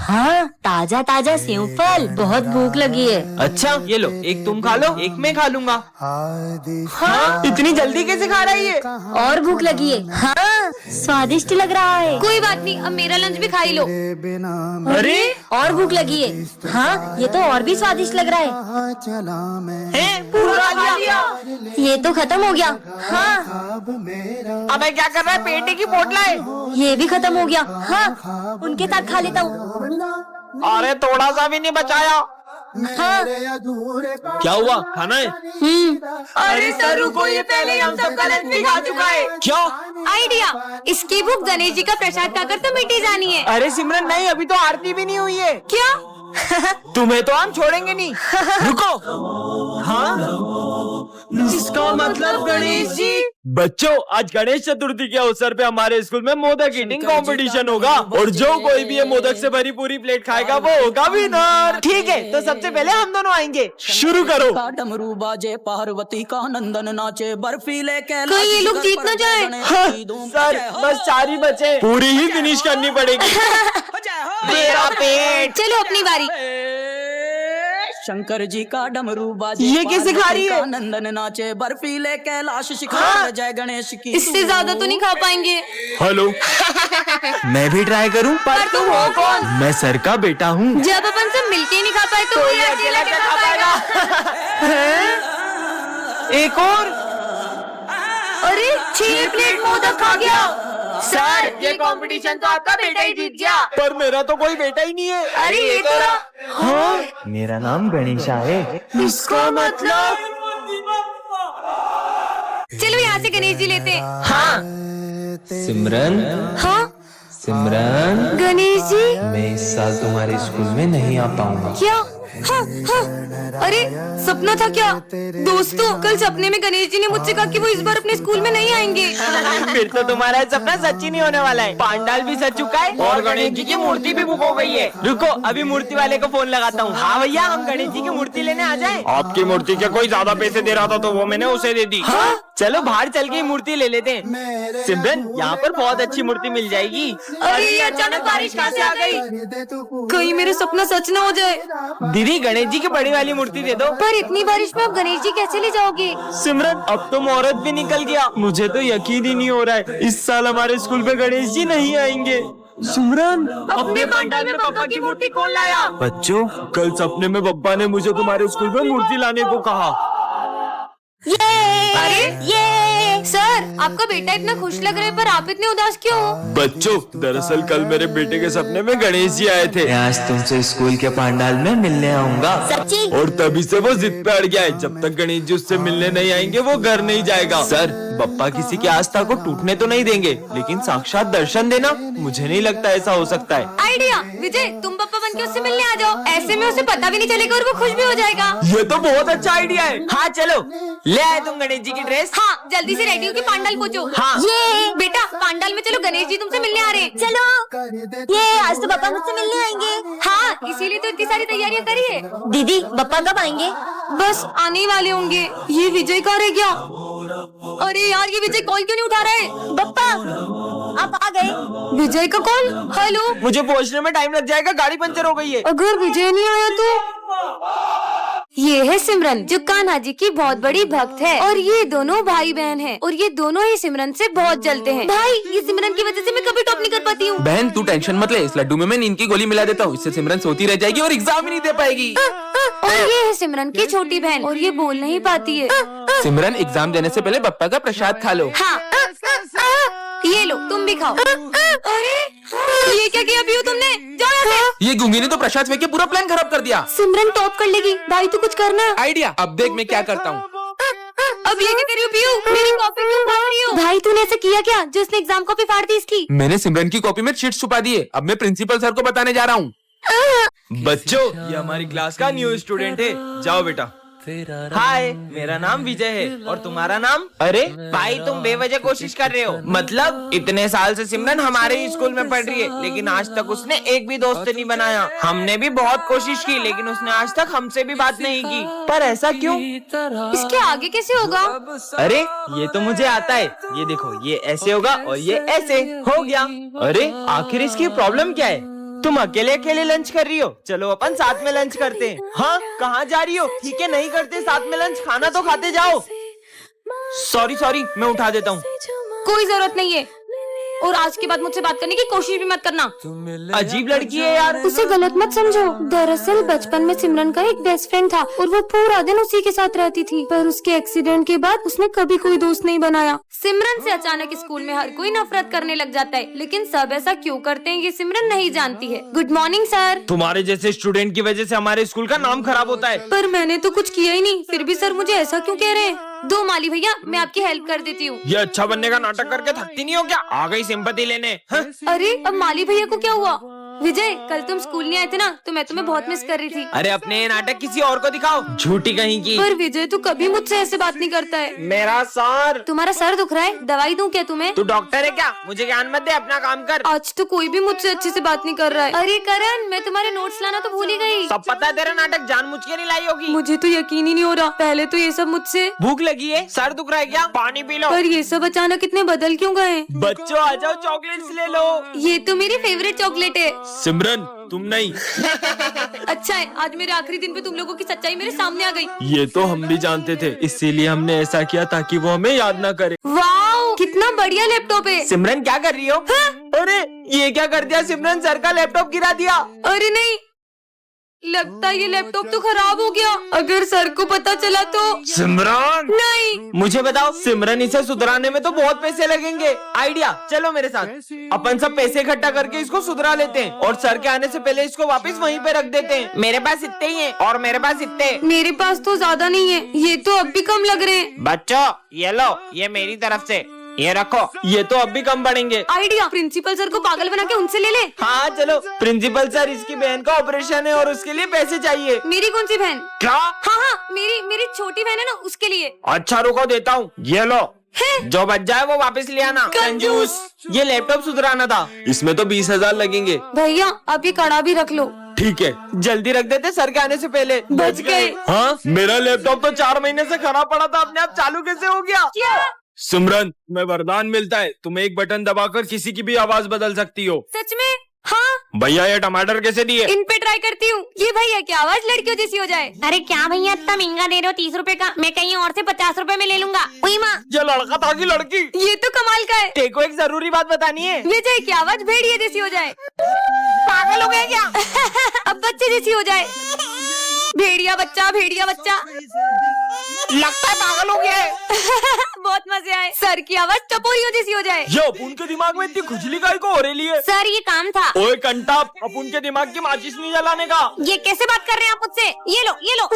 हाँ, ताजा ताजा सेव फल, बहुत भूख लगी है। अच्छा ये लो, एक तुम खा लो, एक मैं खा लूंगा। हाँ, इतनी जल्दी कैसे खा रहा है ये? और भूख लगी है। हाँ, स्वादिष्ट लग रहा है। कोई बात नहीं, अब मेरा लंच भी खा ही लो। अरे और भूख लगी है। हाँ, ये तो और भी स्वादिष्ट लग रहा है। पूरा खा लिया। ये तो खत्म हो गया। हाँ, अबे क्या कर रहा है, पेटे की पोटला है। ये भी खत्म हो गया। हाँ, उनके साथ खा लेता हूँ। अरे थोड़ा सा भी नहीं बचाया। हाँ। क्या हुआ, खाना है? अरे सर रुको, ये पहले ही हम सबका लंच भी खा चुका है। क्या? आइडिया, इसकी भूख गणेश जी का प्रसाद खाकर तो मिटी जानी है। अरे सिमरन नहीं, अभी तो आरती भी नहीं हुई है। क्या? तुम्हें तो हम छोड़ेंगे नहीं। रुको। हाँ, इसका मतलब गणेश जी। बच्चों, आज गणेश चतुर्थी के अवसर पे हमारे स्कूल में मोदक ईटिंग कंपटीशन होगा और जो कोई भी ये मोदक से भरी पूरी प्लेट खाएगा वो होगा विनर। ठीक है, तो सबसे पहले हम दोनों आएंगे। शुरू करो। डमरू बाजे, पार्वती का नंदन नाचे, बर्फीले कहीं ये लोग जीत न जाए। हाँ, सर बस 4 ही बचे, पूरी ही फिनिश करनी पड़ेगी। मेरा पेट। चलो अपनी बारी। शंकर जी का डमरू बाजे, ये कैसे खा रही है? नंदन नाचे, बर्फीले कैलाश शिखर, जय गणेश की। इससे ज्यादा तो नहीं खा पाएंगे। हेलो। मैं भी ट्राई करूं? पर तुम हो कौन? मैं सर का बेटा हूँ। जब अपन सब मिलके नहीं खा पाए तो कोई अकेला क्या खा पाएगा? एक और। अरे 6 प्लेट मोदक खा गया। सर ये कंपटीशन तो आपका बेटा ही जीत गया। पर मेरा तो कोई बेटा ही नहीं है। अरे ये तो रहा। हाँ, मेरा नाम गणेशा है। इसका मतलब? चलो यहाँ से गणेश जी लेते हैं। हाँ। सिमरन, हाँ सिमरन, गणेश जी। मैं इस साल तुम्हारे स्कूल में नहीं आ पाऊंगा। क्या? हाँ, हाँ। अरे सपना था क्या? दोस्तों, कल सपने में गणेश जी ने मुझसे कहा कि वो इस बार अपने स्कूल में नहीं आएंगे। फिर तो तुम्हारा सपना सच ही नहीं होने वाला है। पांडाल भी सज चुका है और गणेश जी की मूर्ति भी बुक हो गई है। रुको, अभी मूर्ति वाले को फोन लगाता हूँ। हाँ भैया, हम गणेश जी की मूर्ति लेने आ जाएं। आपकी मूर्ति के कोई ज्यादा पैसे दे रहा था तो वो मैंने उसे दे दी। हाँ? चलो बाहर चल के मूर्ति ले लेते हैं। सिमरन, यहाँ पर बहुत अच्छी मूर्ति मिल जाएगी। अरे अचानक बारिश कहाँ से आ गई? कहीं मेरा सपना सच न हो जाए। दीदी, गणेश जी की बड़ी वाली मूर्ति दे दो। पर इतनी बारिश में आप गणेश जी कैसे ले जाओगे? सिमरन, अब तो मुहूर्त भी निकल गया। मुझे तो यकीन ही नहीं हो रहा है, इस साल हमारे स्कूल में गणेश जी नहीं आएंगे। सिमरन, अपने पंडाल में पापा की मूर्ति कौन लाया? बच्चों, कल सपने में पप्पा ने मुझे तुम्हारे स्कूल में मूर्ति लाने को कहा। अरे ये सर, आपका बेटा इतना खुश लग रहा है पर आप इतने उदास क्यों हो? बच्चों, दरअसल कल मेरे बेटे के सपने में गणेश जी आए थे। मैं आज तुमसे स्कूल के पंडाल में मिलने आऊंगा। सच्ची? और तभी से वो जिद पे अड़ गया है। जब तक गणेश जी उससे मिलने नहीं आएंगे वो घर नहीं जाएगा। सर, पप्पा किसी की आस्था को टूटने तो नहीं देंगे, लेकिन साक्षात दर्शन देना, मुझे नहीं लगता ऐसा हो सकता है। आइडिया, विजय तुम पापा बन के उससे मिलने आ जाओ। ऐसे में उसे पता भी नहीं चलेगा और वो खुश भी हो जाएगा। ये तो बहुत अच्छा आइडिया है। हाँ चलो, ले आए तुम गणेश जी की ड्रेस। हाँ, जल्दी से रेडी होके पंडाल पहुँचो। हाँ। ये बेटा, पंडाल में चलो, गणेश जी तुमसे मिलने आ रहे हैं। चलो। ये आज तो पापा मुझसे मिलने आएंगे। हाँ, इसीलिए तो इतनी सारी तैयारियां करी है। दीदी, पापा कब आएंगे? बस आने ही वाले होंगे। ये विजय कहाँ रह गया? अरे यार, ये विजय कॉल क्यों नहीं उठा रहा है? पप्पा, आप आ गए? विजय का कॉल? हेलो। मुझे पहुंचने में टाइम लग जाएगा, गाड़ी पंचर हो गई है। अगर विजय नहीं आया तो? ये है सिमरन, जो कान्हा जी की बहुत बड़ी भक्त है और ये दोनों भाई बहन हैं और ये दोनों ही सिमरन से बहुत जलते हैं। भाई, ये सिमरन की वजह से मैं कभी टॉप नहीं कर पाती हूँ। बहन तू टेंशन मत ले, इस लड्डू में मैं नींद की गोली मिला देता हूँ, इससे सिमरन सोती रह जाएगी और एग्जाम ही नहीं दे पाएगी। और ये है सिमरन की छोटी बहन और ये बोल नहीं पाती है। सिमरन, एग्जाम देने से पहले पप्पा का प्रसाद खा लो। हाँ, ये लो, तुम भी खाओ। अरे ये क्या किया पीयू तुमने? जाओ यहाँ से। ये गूंगी ने तो प्रसाद फेंक के पूरा प्लान खराब कर दिया। सिमरन टॉप कर लेगी। भाई तू कुछ करना। आइडिया, अब देख मैं क्या करता हूँ। अब ये क्या कर रही हो पीयू? मेरी कॉपी क्यों फाड़ रही हो? भाई तूने ऐसा किया क्या जो उसने एग्जाम कॉपी फाड़ दी इसकी? मैंने सिमरन की कॉपी में चीट्स छुपा दिए, अब मैं प्रिंसिपल सर को बताने जा रहा हूँ। बच्चों, ये हमारी क्लास का न्यू स्टूडेंट है। जाओ बेटा। हाय, मेरा नाम विजय है और तुम्हारा नाम? अरे भाई, तुम बेवजह कोशिश कर रहे हो। मतलब इतने साल से सिमरन हमारे ही स्कूल में पढ़ रही है, लेकिन आज तक उसने एक भी दोस्त नहीं बनाया। हमने भी बहुत कोशिश की, लेकिन उसने आज तक हमसे भी बात नहीं की। पर ऐसा क्यों? इसके आगे कैसे होगा? अरे ये तो मुझे आता है। ये देखो, ये ऐसे होगा और ये ऐसे हो गया। अरे आखिर इसकी प्रॉब्लम क्या है? तुम अकेले अकेले लंच कर रही हो? चलो अपन साथ में लंच करते हैं। हाँ, कहाँ जा रही हो? ठीक है, नहीं करते साथ में लंच, खाना तो खाते जाओ। सॉरी, मैं उठा देता हूँ। कोई जरूरत नहीं है, और आज के बाद मुझसे बात करने की कोशिश भी मत करना। अजीब लड़की है यार। उसे गलत मत समझो। दरअसल बचपन में सिमरन का एक बेस्ट फ्रेंड था और वो पूरा दिन उसी के साथ रहती थी, पर उसके एक्सीडेंट के बाद उसने कभी कोई दोस्त नहीं बनाया। सिमरन से अचानक स्कूल में हर कोई नफरत करने लग जाता है, लेकिन सब ऐसा क्यों करते हैं ये सिमरन नहीं जानती है। Good morning sir. तुम्हारे जैसे स्टूडेंट की वजह से हमारे स्कूल का नाम खराब होता है। पर मैंने तो कुछ किया ही नहीं, फिर भी सर मुझे ऐसा क्यों कह रहे हैं? दो माली भैया, मैं आपकी हेल्प कर देती हूँ। ये अच्छा बनने का नाटक करके थकती नहीं हो क्या? आ गई सिंपैथी लेने। हाँ? अरे अब माली भैया को क्या हुआ? विजय, कल तुम स्कूल नहीं आए थे ना, तो मैं तुम्हें बहुत मिस कर रही थी। अरे अपने ये नाटक किसी और को दिखाओ, झूठी कहीं की। पर विजय तू कभी मुझसे ऐसे बात नहीं करता है। मेरा सर। तुम्हारा सर दुख रहा है? दवाई दूं क्या तुम्हें? तू डॉक्टर है क्या? मुझे ज्ञान मत दे, अपना काम कर। आज तो कोई भी मुझसे अच्छे से बात नहीं कर रहा है। अरे करण, मैं तुम्हारे नोट्स लाना तो भूल ही गई। सब पता है तेरा नाटक जानबूझ के नहीं लाई होगी। मुझे तो यकीन ही नहीं हो रहा, पहले तो ये सब मुझसे। भूख लगी है? सर दुख रहा है क्या? पानी पी लो। पर ये सब अचानक इतने बदल क्यों गए? बच्चों आ जाओ, चॉकलेट्स ले लो। ये तो मेरी फेवरेट चॉकलेट है। सिमरन तुम नहीं। अच्छा है, आज मेरे आखिरी दिन पे तुम लोगों की सच्चाई मेरे सामने आ गई। ये तो हम भी जानते थे, इसीलिए हमने ऐसा किया ताकि वो हमें याद ना करे। वाओ, कितना बढ़िया लैपटॉप है। सिमरन क्या कर रही हो? हाँ? अरे ये क्या कर दिया सिमरन? सर का लैपटॉप गिरा दिया। अरे नहीं, लगता है ये लैपटॉप तो खराब हो गया। अगर सर को पता चला तो? सिमरन नहीं। मुझे बताओ, सिमरन इसे सुधराने में तो बहुत पैसे लगेंगे। आइडिया, चलो मेरे साथ। अपन सब पैसे इकट्ठा करके इसको सुधरा लेते हैं और सर के आने से पहले इसको वापस वहीं पे रख देते हैं। मेरे पास इतने ही हैं और मेरे पास इतने। मेरे पास तो ज्यादा नहीं है, ये तो अब भी कम लग रहे हैं। बच्चों ये लो, ये मेरी तरफ से, ये रखो। ये तो अब भी कम पड़ेंगे। आइडिया, प्रिंसिपल सर को पागल बना के उनसे ले ले। हाँ चलो। प्रिंसिपल सर, इसकी बहन का ऑपरेशन है और उसके लिए पैसे चाहिए। मेरी कौन सी बहन? क्या? हाँ, मेरी छोटी बहन है ना, उसके लिए। अच्छा रुको, देता हूँ। ये लो, जो बच जाए वो वापस ले आना। कंजूस। ये लैपटॉप सुधराना था, इसमें तो 20,000 लगेंगे। भैया आप ये कड़ा भी रख लो। ठीक है, जल्दी रख देते, सर के आने से पहले। बच गए। हाँ, मेरा लैपटॉप तो 4 महीने से खराब पड़ा था, अपने आप चालू कैसे हो गया? क्या? सिमरन, तुम्हें वरदान मिलता है, तुम एक बटन दबाकर किसी की भी आवाज बदल सकती हो। सच में? हाँ। भैया ये टमाटर कैसे दिए? इन पे ट्राई करती हूँ। ये भैया की आवाज लड़कियों जैसी हो जाए। अरे क्या भैया इतना महंगा दे रहे हो? 30 रुपए का, मैं कहीं और से 50 रुपए में ले लूंगा। वही माँ, ये लड़का था कि लड़की? ये तो कमाल का है। तेको एक जरूरी बात बतानी है। विजय की आवाज भेड़िया जैसी हो जाए। पागल हो गए क्या? अब बच्चे जैसी हो जाए। भेड़िया बच्चा, भेड़िया बच्चा। लगता है पागल हो गया है। बहुत मजे आए। सर की आवाज टपोरियों जैसी हो जाए। ये अपुन के दिमाग में इतनी खुजली काहे को हो रही है? सर ये काम था। ओए कंटा, अपुन के दिमाग की माचिस नहीं जलाने का। ये कैसे बात कर रहे हैं आप मुझसे? ये लो, ये लो।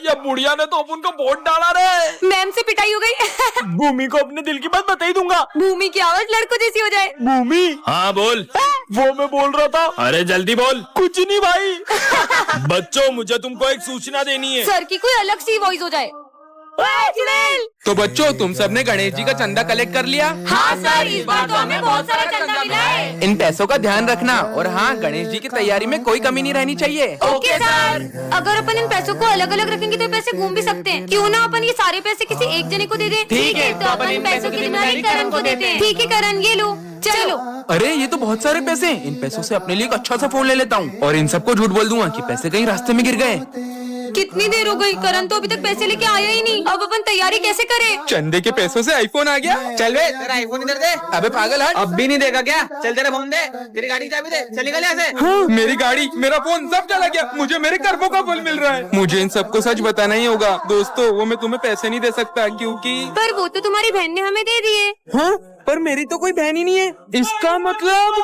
ये बुढ़िया ने तो अपुन को वोट डाला रे। मैम से पिटाई हो गई। भूमि को अपने दिल की बात बता ही दूंगा। भूमि की आवाज लड़कों जैसी हो जाए। भूमि? हाँ बोल। वो मैं बोल रहा था। अरे जल्दी बोल। कुछ नहीं भाई। बच्चों मुझे तुमको एक सूचना देनी है। सर की कोई अलग सी वॉइस हो जाए। तो बच्चों, तुम सबने गणेश जी का चंदा कलेक्ट कर लिया? हाँ सर, इस बार तो हमें बहुत सारा चंदा मिला है। इन पैसों का ध्यान रखना, और हाँ, गणेश जी की तैयारी में कोई कमी नहीं रहनी चाहिए। Okay sir. अगर अपन इन पैसों को अलग अलग रखेंगे तो पैसे घूम भी सकते हैं। क्यों ना अपन ये सारे पैसे किसी एक जने को दे दें? ठीक है, तो अपन इन पैसों की जिम्मेदारी करण को देते हैं। ठीक है करण, ये लो, चलो। अरे ये तो बहुत सारे पैसे हैं। इन पैसों से अपने लिए एक अच्छा सा फोन ले लेता हूँ और इन सबको झूठ बोल दूंगा कि पैसे कहीं रास्ते में गिर गए। कितनी देर हो गई, करण तो अभी तक पैसे लेके आया ही नहीं। अब अपन तैयारी कैसे करें? चंदे के पैसों से आईफोन आ गया। चल बे, तेरा आईफोन इधर दे। अबे पागल हट। अब भी नहीं देगा क्या? चल तेरा फोन दे, तेरी गाड़ी की चाबी दे, चल निकल यहाँ से। हाँ, मेरी गाड़ी, मेरा फोन सब चला गया। मुझे मेरे कर्मों का फल मिल रहा है। मुझे इन सबको सच बताना ही होगा। दोस्तों, वो मैं तुम्हें पैसे नहीं दे सकता क्योंकि। पर वो तो तुम्हारी बहन ने हमें दे दिए। हाँ, पर मेरी तो कोई बहन ही नहीं है। इसका मतलब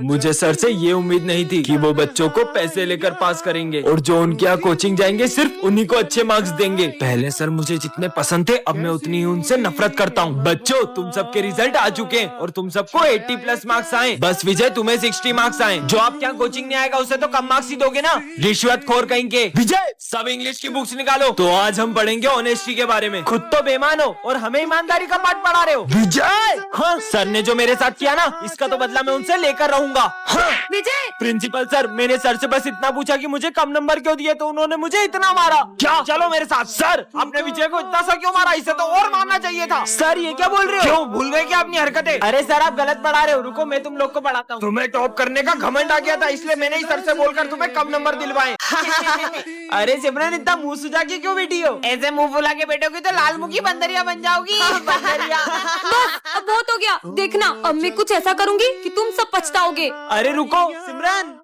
मुझे सर से ये उम्मीद नहीं थी कि वो बच्चों को पैसे लेकर पास करेंगे और जो उनके यहाँ कोचिंग जाएंगे सिर्फ उन्हीं को अच्छे मार्क्स देंगे। पहले सर मुझे जितने पसंद थे, अब मैं उतनी ही उनसे नफरत करता हूँ। बच्चों, तुम सबके रिजल्ट आ चुके हैं और तुम सबको 80+ मार्क्स आए। बस विजय, तुम्हें 60 मार्क्स आए। जो आपके यहाँ कोचिंग नहीं आएगा उसे तो कम मार्क्स ही दोगे ना? रिश्वतखोर कहेंगे। विजय, सब इंग्लिश की बुक्स निकालो। तो आज हम पढ़ेंगे ऑनेस्टी के बारे में। खुद तो बेईमान हो और हमें ईमानदारी का पाठ पढ़ा रहे हो। विजय, हाँ, सर ने जो मेरे साथ किया ना, इसका तो बदला मैं उनसे लेकर रहूंगा। कहूंगा। हाँ। विजय, प्रिंसिपल सर, मैंने सर से बस इतना पूछा कि मुझे कम नंबर क्यों दिए, तो उन्होंने मुझे इतना मारा। क्या? चलो मेरे साथ। सर, आपने विजय को इतना सा क्यों मारा? इसे तो और मारना चाहिए था। सर, ये क्या बोल रहे हो? क्यों भूल गए क्या अपनी हरकतें? अरे सर, आप गलत पढ़ा रहे हो। रुको, मैं तुम लोग को पढ़ाता हूँ। तुम्हें टॉप करने का घमंड आ गया था, इसलिए मैंने ही सर से बोलकर तुम्हें कम नंबर दिलवाए। अरे सिमरन, इतना मुंह सुझा के क्यों बैठी हो? ऐसे मुंह फुला के बैठोगी तो लाल मुखी बंदरिया बन जाओगी। बंदरिया। बस अब बहुत हो गया। देखना, अब मैं कुछ ऐसा करूंगी कि तुम सब पछताओगे। अरे रुको सिमरन,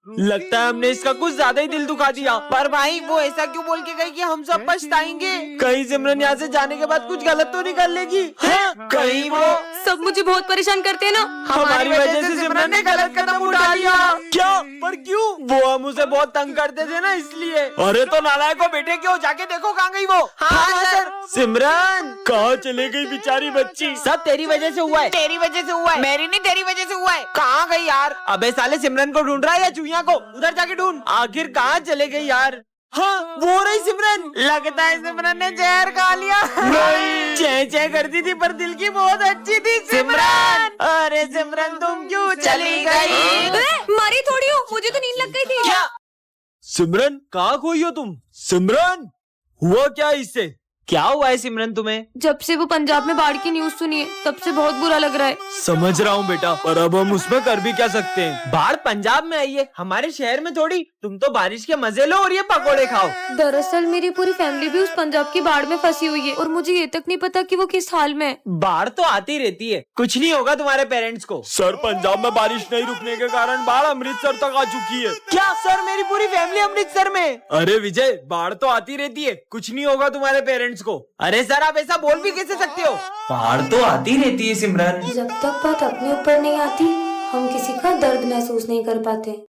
लगता है हमने इसका कुछ ज्यादा ही दिल दुखा दिया। पर भाई, वो ऐसा क्यों बोल के गई कि हम सब पछताएंगे? कहीं सिमरन यहाँ से जाने के बाद कुछ गलत तो नहीं कर लेगी? हाँ? कहीं वो सब मुझे बहुत परेशान करते हैं ना। हमारी वजह से सिमरन ने गलत कदम उठा लिया। क्या? पर क्यों? वो हम उसे बहुत तंग करते थे ना, इसलिए। अरे तो नालायक को बेटे क्यों, जाके देखो कहाँ गई वो। हाँ सर। सिमरन कहाँ चले गई बेचारी बच्ची? सब तेरी वजह से हुआ है। तेरी वजह से हुआ है, मेरी नहीं, तेरी वजह से हुआ है। कहाँ गई यार? अबे साले, सिमरन को ढूंढ रहा है या चूहिया को? उधर जाके ढूंढ। आखिर कहाँ चले गई यार? हाँ, वो रही सिमरन। लगता है सिमरन ने जहर खा लिया। नहीं, चह चह करती थी पर दिल की बहुत अच्छी थी सिमरन। अरे सिमरन, तुम क्यों चली गई? मारी थोड़ी हो, मुझे तो नींद लग गई थी। क्या? सिमरन, कहाँ खोई हो तुम? सिमरन, हुआ क्या इससे? क्या हुआ है सिमरन तुम्हें? जब से वो पंजाब में बाढ़ की न्यूज सुनी है, तब से बहुत बुरा लग रहा है। समझ रहा हूँ बेटा, पर अब हम उसमें कर भी क्या सकते हैं? बाढ़ पंजाब में आई है, हमारे शहर में थोड़ी। तुम तो बारिश के मजे लो और ये पकोड़े खाओ। दरअसल मेरी पूरी फैमिली भी उस पंजाब की बाढ़ में फंसी हुई है और मुझे ये तक नहीं पता कि वो किस हाल में है। बाढ़ तो आती रहती है, कुछ नहीं होगा तुम्हारे पेरेंट्स को। सर, पंजाब में बारिश नहीं रुकने के कारण बाढ़ अमृतसर तक आ चुकी है। क्या सर, मेरी पूरी फैमिली अमृतसर में? अरे विजय, बाढ़ तो आती रहती है, कुछ नहीं होगा तुम्हारे पेरेंट्स को। अरे सर, आप ऐसा बोल भी कैसे सकते हो? बाढ़ तो आती रहती है सिमरन। जब तक बात अपने ऊपर नहीं आती, हम किसी का दर्द महसूस नहीं कर पाते।